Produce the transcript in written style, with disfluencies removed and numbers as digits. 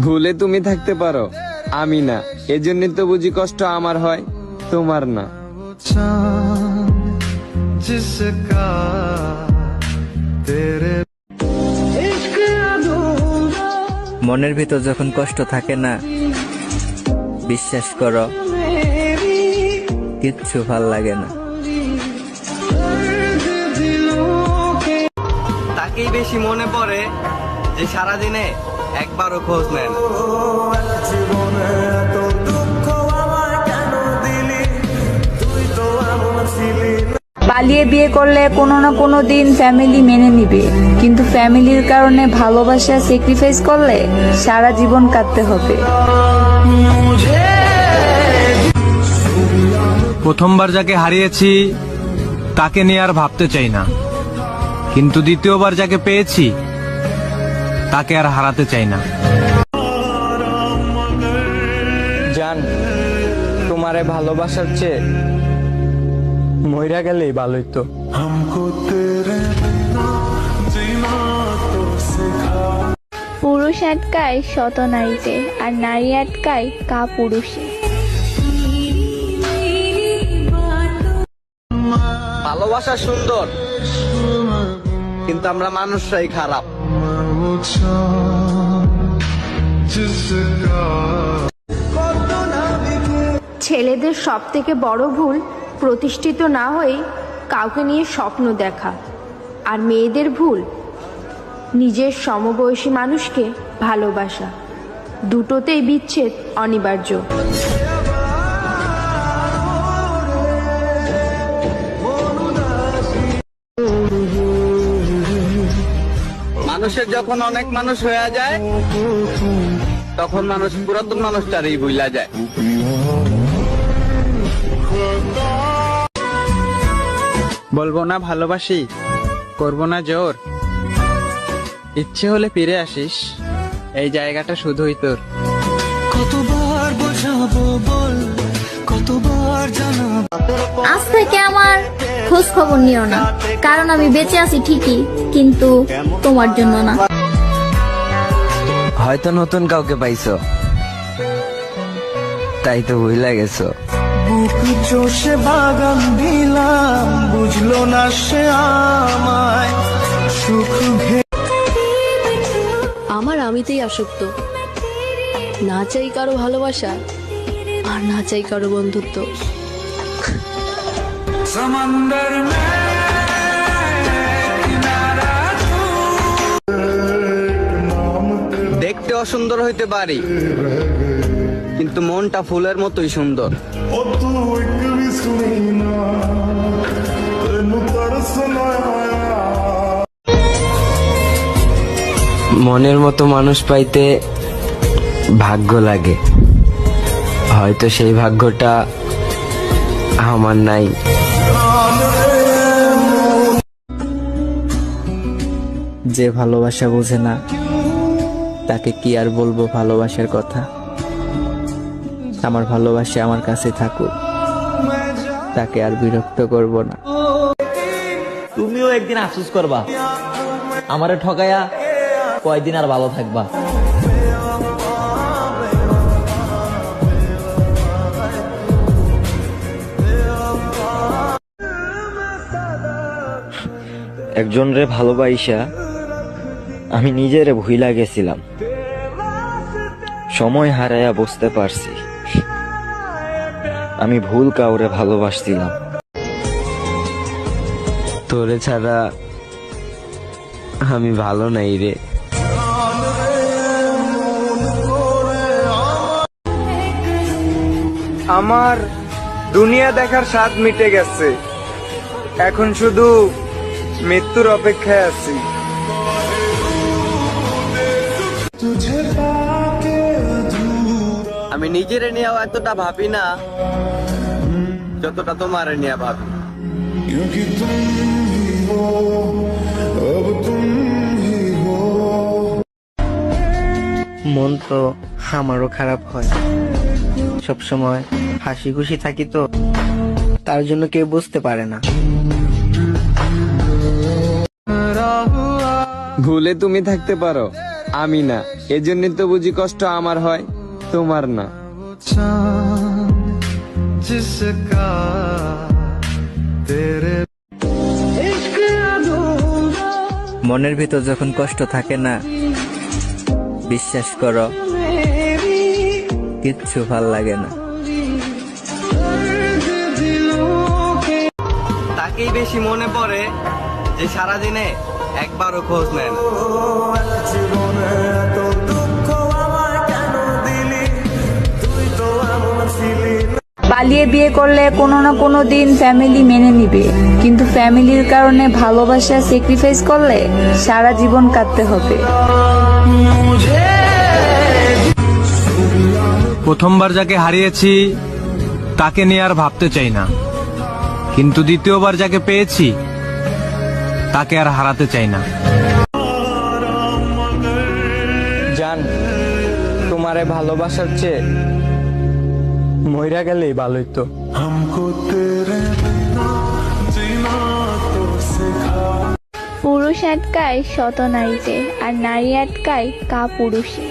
ভুলে তুমি থাকতে পারো, আমি না। এজন্য তো বুঝি কষ্ট আমার হয়, তোমার না। মনের ভিতর যখন কষ্ট থাকে না, বিশ্বাস করো কিচ্ছু ভাল লাগে না। তাকেই বেশি মনে পড়ে যে সারাদিনে একবারও খোঁজ নেন। পালিয়ে বিয়ে করলে কোনো না কোনো দিন ফ্যামিলি মেনে নিবে, কিন্তু ফ্যামিলির কারণে ভালোবাসা স্যাক্রিফাইস করলে সারা জীবন কাটতে হবে। প্রথমবার যাকে হারিয়েছি তাকে নিয়ে আর ভাবতে চাই না, কিন্তু দ্বিতীয়বার যাকে পেয়েছি তাকে আর হারাতে চাই না। জান, তোমারে ভালোবাসার চেয়ে মইরা গেলেই ভালোই তো। পুরুষ আটকায় শত নারীতে, আর নারী আটকায় কাপুরুষে। ভালোবাসা সুন্দর, কিন্তু আমরা মানুষরাই খারাপ। ছেলেদের সব থেকে বড় ভুল প্রতিষ্ঠিত না হয়ে কাউকে নিয়ে স্বপ্ন দেখা, আর মেয়েদের ভুল নিজের সমবয়সী মানুষকে ভালোবাসা। দুটোতেই বিচ্ছেদ অনিবার্য। মানুষের যখন অনেক মানুষ হয়ে যায়, তখন মানুষ পুরাতন মানুষটারই ভুলা যায়। বলবো না ভালোবাসি, করবো না জোর, ইচ্ছে হলে ফিরে আসিস, এই জায়গাটা শুধুই তোর। কতবার বোঝাবো বল, কতবার জানাবো। আজ থেকে আমার খোঁজ খবর নিও না, কারণ আমি বেঁচে আছি ঠিকই, কিন্তু তোমার জন্য না। হয়তো নতুন কাউকে পাইছো, তাই তো ভুলে গেছো। বুক জোশে বাগান দিলাম, বুঝলো না সে আমায় সুখ। আমার আমিতেই আসক্ত, না চাই কারো ভালোবাসা, আর না চাই কারো বন্ধুত্ব। দেখতে অসুন্দর হইতে পারি, কিন্তু মনটা ফুলের মতোই সুন্দর। মনের মতো মানুষ পাইতে ভাগ্য লাগে, হয়তো সেই ভাগ্যটা আমার নাই। যে ভালোবাসা বোঝে না, তাকে কি আর বলবো ভালোবাসার কথা। আমার ভালোবাসা আমার কাছে থাকুক, তাকে আর বিরক্ত করব না। তুমিও একদিন আফসোস করবা, আমারে ঠকায়া কয়দিন আর ভালো থাকবা। একজন রে ভালোবাসা আমি নিজেরে ভুইলা গেছিলাম, সময় হারায়া বুঝতে পারছি আমি ভুল কাউরে ভালোবাসছিলাম। তোরে ছাড়া আমি ভালো নাই রে। আমার দুনিয়া দেখার স্বাদ মিটে গেছে, এখন শুধু মৃত্যুর অপেক্ষায় আছি। আমি নিজের নিয়েও এতটা ভাবি না যতটা তোমার নিয়ে ভাবি। মন তো আমারও খারাপ হয়, সবসময় হাসি খুশি থাকি তো, তার জন্য কেউ বুঝতে পারে না। ভুলে তুমি থাকতে পারো, আমি না, এজন্য তো বুঝি কষ্ট আমার হয়, তোমার না। जिसका तेरे মনের ভিতর যখন কষ্ট থাকে না, বিশ্বাস করো কিচ্ছু ভাল লাগে না। তাকেই বেশি মনে পড়ে যে সারাদিনে একবারও খোঁজ নেয় না। জীবনে এত দুঃখ আমায় কেন দিলি, তুই তো এমন ছিলি না। পালিয়ে বিয়ে করলে কোনো না কোনো দিন ফ্যামিলি মেনে নিবে, কিন্তু ফ্যামিলির কারণে ভালোবাসা স্যাক্রিফাইস করলে সারা জীবন কাটতে হবে। প্রথমবার যাকে হারিয়েছি তাকে নিয়ে আর ভাবতে চাই না, কিন্তু দ্বিতীয়বার যাকে পেয়েছি তাকে আর হারাতে চাই না। জান, তোমারে ভালোবাসার চেয়ে মইরা গেলেই ভালোই তো। हमको तेरे बिना जीना तो सिखा। পুরুষ আটকায় শত নারীতে, আর নারী আটকায় কা পুরুষে।